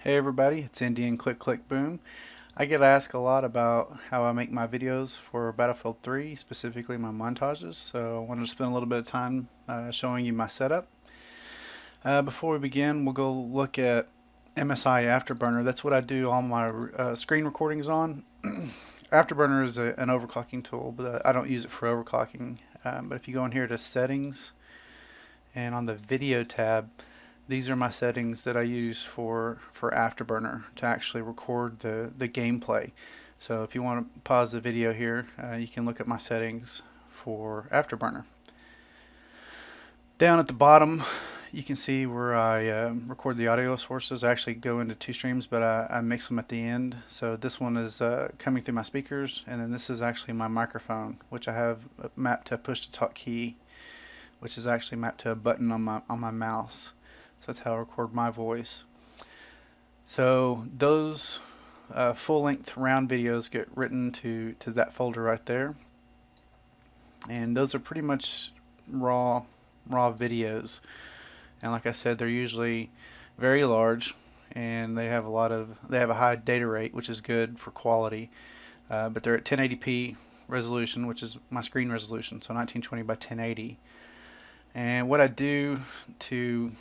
Hey everybody, it's Indian Click Click Boom. I get asked a lot about how I make my videos for Battlefield 3, specifically my montages, so I wanted to spend a little bit of time showing you my setup. Before we begin, we'll go look at MSI Afterburner. That's what I do all my screen recordings on. Afterburner is an overclocking tool, but I don't use it for overclocking. But if you go in here to Settings and on the Video tab, these are my settings that I use for Afterburner to actually record the gameplay. So if you want to pause the video here, you can look at my settings for Afterburner. Down at the bottom, you can see where I record the audio sources. I actually go into two streams, but I mix them at the end. So this one is coming through my speakers, and then this is actually my microphone, which I have mapped to a push-to-talk key, which is actually mapped to a button on my mouse. So that's how I record my voice. So those full-length round videos get written to that folder right there, and those are pretty much raw videos. And like I said, they're usually very large, and they have a high data rate, which is good for quality. But they're at 1080p resolution, which is my screen resolution, so 1920 by 1080. And what I do to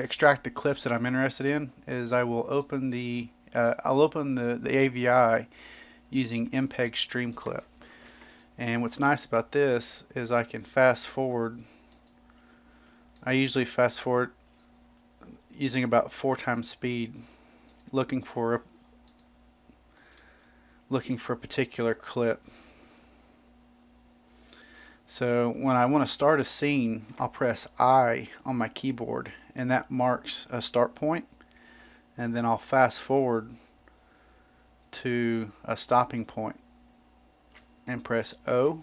extract the clips that I'm interested in is I will open the AVI using MPEG Streamclip. And what's nice about this is I can fast forward. I usually fast forward using about 4 times speed, looking for a particular clip. So when I want to start a scene, I'll press I on my keyboard, and that marks a start point, and then I'll fast forward to a stopping point and press O.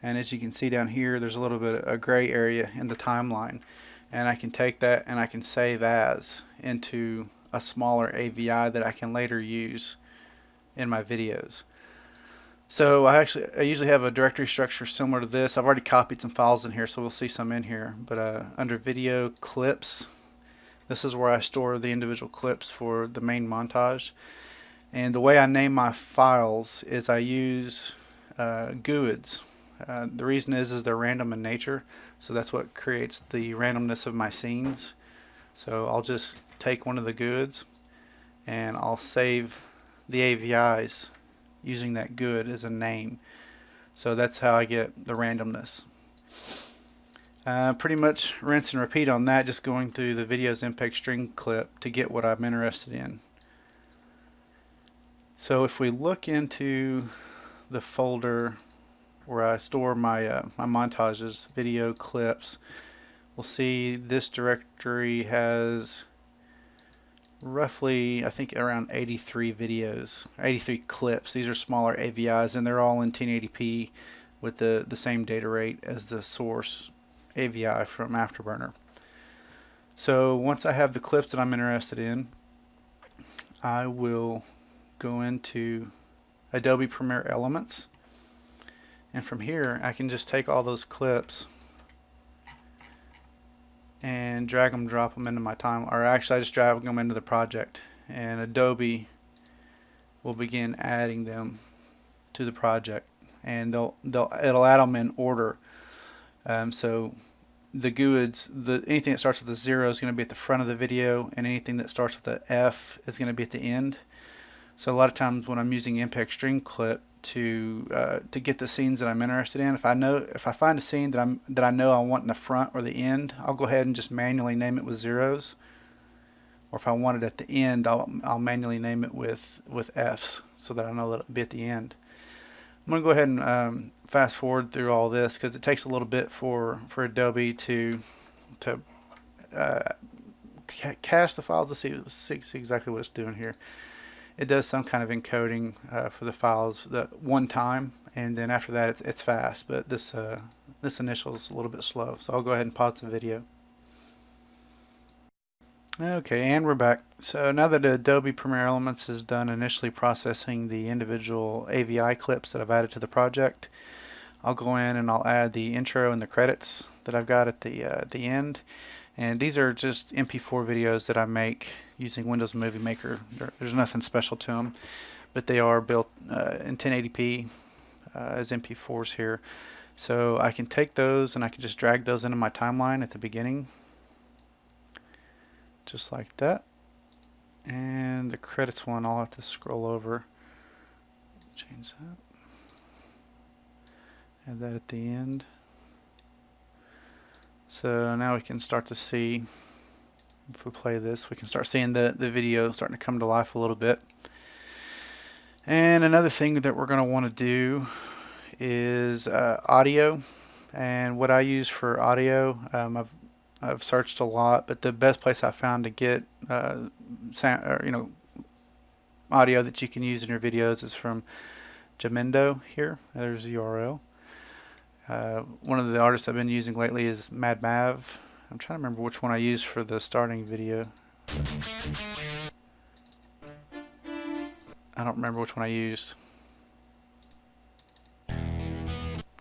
And as you can see down here, there's a little bit of a gray area in the timeline, and I can take that and I can save as into a smaller AVI that I can later use in my videos. So I usually have a directory structure similar to this. I've already copied some files in here, so we'll see some in here. But under video clips, this is where I store the individual clips for the main montage. And the way I name my files is I use GUIDs. The reason is they're random in nature, so that's what creates the randomness of my scenes. So I'll just take one of the GUIDs and I'll save the AVIs using that GUID as a name. So that's how I get the randomness. Pretty much rinse and repeat on that, just going through the video's MPEG Streamclip to get what I'm interested in. So if we look into the folder where I store my montages, video clips, we'll see this directory has roughly, I think, around 83 videos, 83 clips. These are smaller AVIs, and they're all in 1080p with the same data rate as the source AVI from Afterburner. So once I have the clips that I'm interested in, I will go into Adobe Premiere Elements, and from here I can just take all those clips and drag them, drop them into my time, or actually I just drag them into the project, and Adobe will begin adding them to the project, and it'll add them in order. So the GUIDs, anything that starts with a 0 is going to be at the front of the video, and anything that starts with an F is going to be at the end. So a lot of times when I'm using MPEG Streamclip to get the scenes that I'm interested in, if I find a scene that I know I want in the front or the end, I'll go ahead and just manually name it with zeros. Or if I want it at the end, I'll manually name it with F's so that I know that it'll be at the end. I'm going to go ahead and fast forward through all this because it takes a little bit for Adobe to cache the files to see exactly what it's doing here. It does some kind of encoding for the files one time, and then after that it's fast, but this initial is a little bit slow, so I'll go ahead and pause the video. Okay, and we're back. So now that Adobe Premiere Elements is done initially processing the individual AVI clips that I've added to the project, I'll go in and I'll add the intro and the credits that I've got at the end, And these are just MP4 videos that I make using Windows Movie Maker. There's nothing special to them, but they are built in 1080p as MP4s here. So I can take those and I can just drag those into my timeline at the beginning, just like that. And the credits one, I'll have to scroll over, change that, add that at the end. So now we can start to see, if we play this, we can start seeing the video starting to come to life a little bit. And another thing that we're going to want to do is audio. And what I use for audio, I've searched a lot, but the best place I found to get sound, or, audio that you can use in your videos is from Jamendo. Here, there's the URL. One of the artists I've been using lately is Mad Mav. I'm trying to remember which one I used for the starting video. I don't remember which one I used.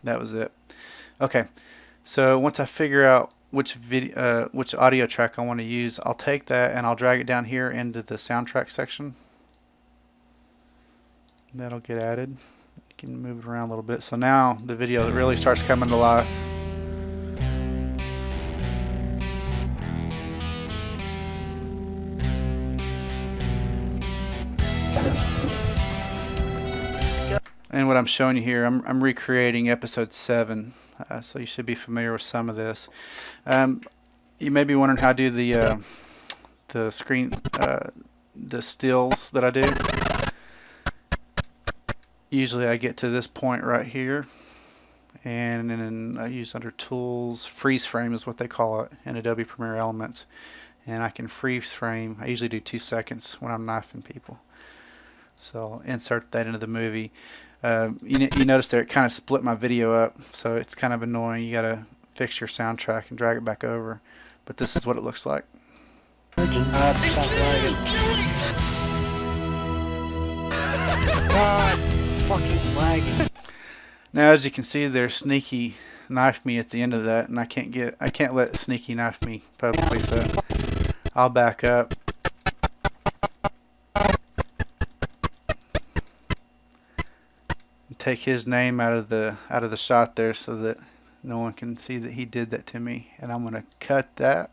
That was it. Okay, so once I figure out which audio track I want to use, I'll take that and I'll drag it down here into the soundtrack section. That'll get added. You can move it around a little bit. So now the video really starts coming to life. And what I'm showing you here, I'm recreating episode 7, so you should be familiar with some of this. You may be wondering how I do the stills that I do. Usually I get to this point right here, and then I use under Tools, Freeze Frame is what they call it in Adobe Premiere Elements, and I can freeze frame. I usually do 2 seconds when I'm knifing people. So I'll insert that into the movie. You notice there it kind of split my video up, so it's kind of annoying. You gotta fix your soundtrack and drag it back over, but this is what it looks like. God, fucking lagging. Now, as you can see, there, Sneaky knifed me at the end of that, and I can't let Sneaky knife me publicly, so I'll back up. Take his name out of the shot there so that no one can see that he did that to me, and I'm going to cut that,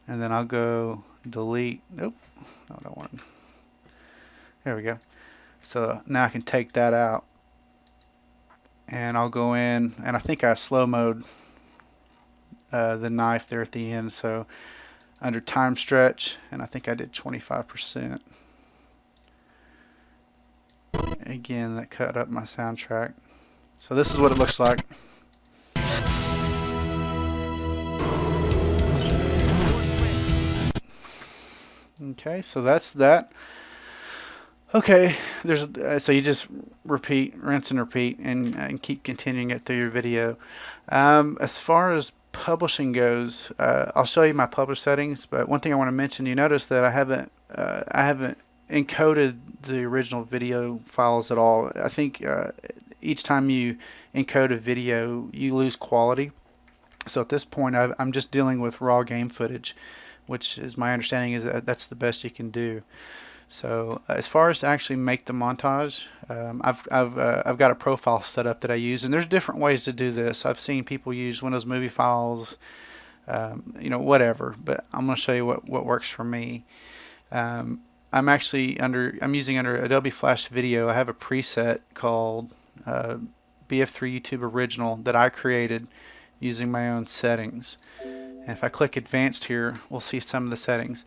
and then I'll go delete. Nope, no, I don't want it. There we go. So now I can take that out, and I'll go in, and I think I slow mode the knife there at the end, so under time stretch, and I think I did 25%. Again, that cut up my soundtrack. So this is what it looks like. Okay, so that's that. Okay, so you just repeat, rinse and repeat, and keep continuing it through your video. As far as publishing goes, I'll show you my publish settings. But one thing I want to mention, you notice that I haven't encoded the original video files at all. I think each time you encode a video, you lose quality. So at this point, I'm just dealing with raw game footage, which is my understanding is that that's the best you can do. So as far as to actually make the montage, I've got a profile set up that I use, and there's different ways to do this. I've seen people use Windows Movie Files, whatever, but I'm going to show you what works for me. I'm using under Adobe Flash Video. I have a preset called BF3 YouTube Original that I created using my own settings. And if I click Advanced here, we'll see some of the settings.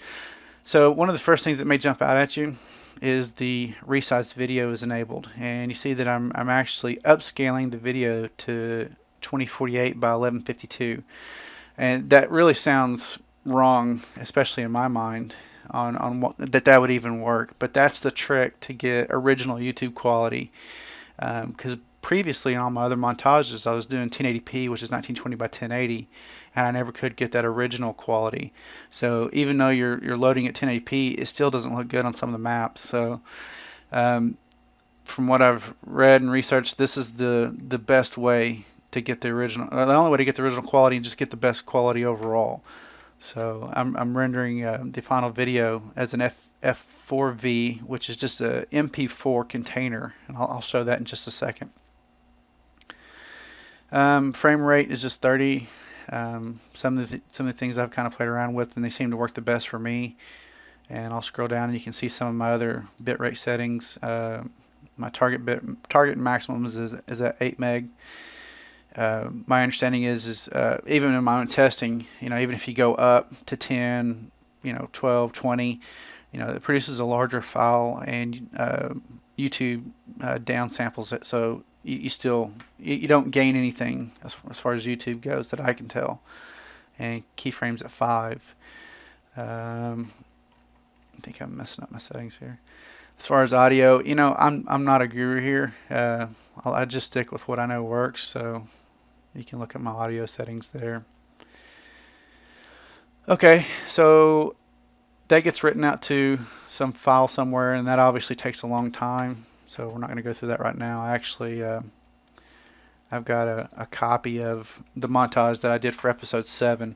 So one of the first things that may jump out at you is the resized video is enabled, and you see that I'm actually upscaling the video to 2048 by 1152, and that really sounds wrong, especially in my mind, on what that would even work. But that's the trick to get original YouTube quality, because previously on my other montages I was doing 1080p, which is 1920 by 1080, and I never could get that original quality. So even though you're loading at 1080p, it still doesn't look good on some of the maps. So from what I've read and researched, this is the best way to get the original. The only way to get the original quality and just get the best quality overall. So I'm rendering the final video as an F4V, which is just a MP4 container, and I'll show that in just a second. Frame rate is just 30. Some of the things I've kind of played around with, and they seem to work the best for me. And I'll scroll down, and you can see some of my other bitrate settings. My target maximum is at 8 meg. My understanding is even in my own testing, even if you go up to 10, 12, 20, it produces a larger file, and YouTube downsamples it, so you don't gain anything as far as YouTube goes that I can tell. And keyframes at 5. I think I'm messing up my settings here. As far as audio, I'm not a guru here. I just stick with what I know works, so you can look at my audio settings there. Okay, so that gets written out to some file somewhere, and that obviously takes a long time, so we're not going to go through that right now. Actually, I've got a copy of the montage that I did for episode 7.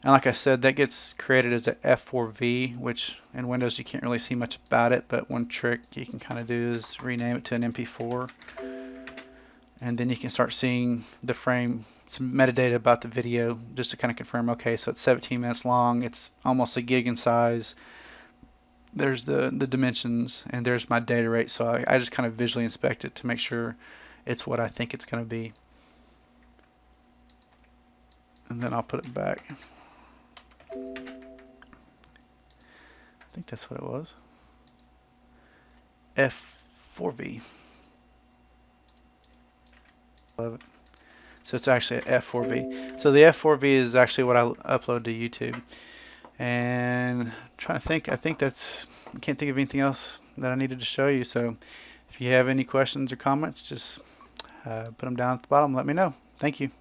And like I said, that gets created as a F4V, which in Windows you can't really see much about it, but one trick you can kind of do is rename it to an MP4. And then you can start seeing the frame, some metadata about the video, just to kind of confirm, okay, so it's 17 minutes long, it's almost a gig in size. There's the dimensions, and there's my data rate, so I just kind of visually inspect it to make sure it's what I think it's going to be. And then I'll put it back. I think that's what it was. F4V. Love it. So it's actually a F4V. So the F4V is actually what I upload to YouTube. And I'm trying to think, I can't think of anything else that I needed to show you. So if you have any questions or comments, just put them down at the bottom. Let me know. Thank you.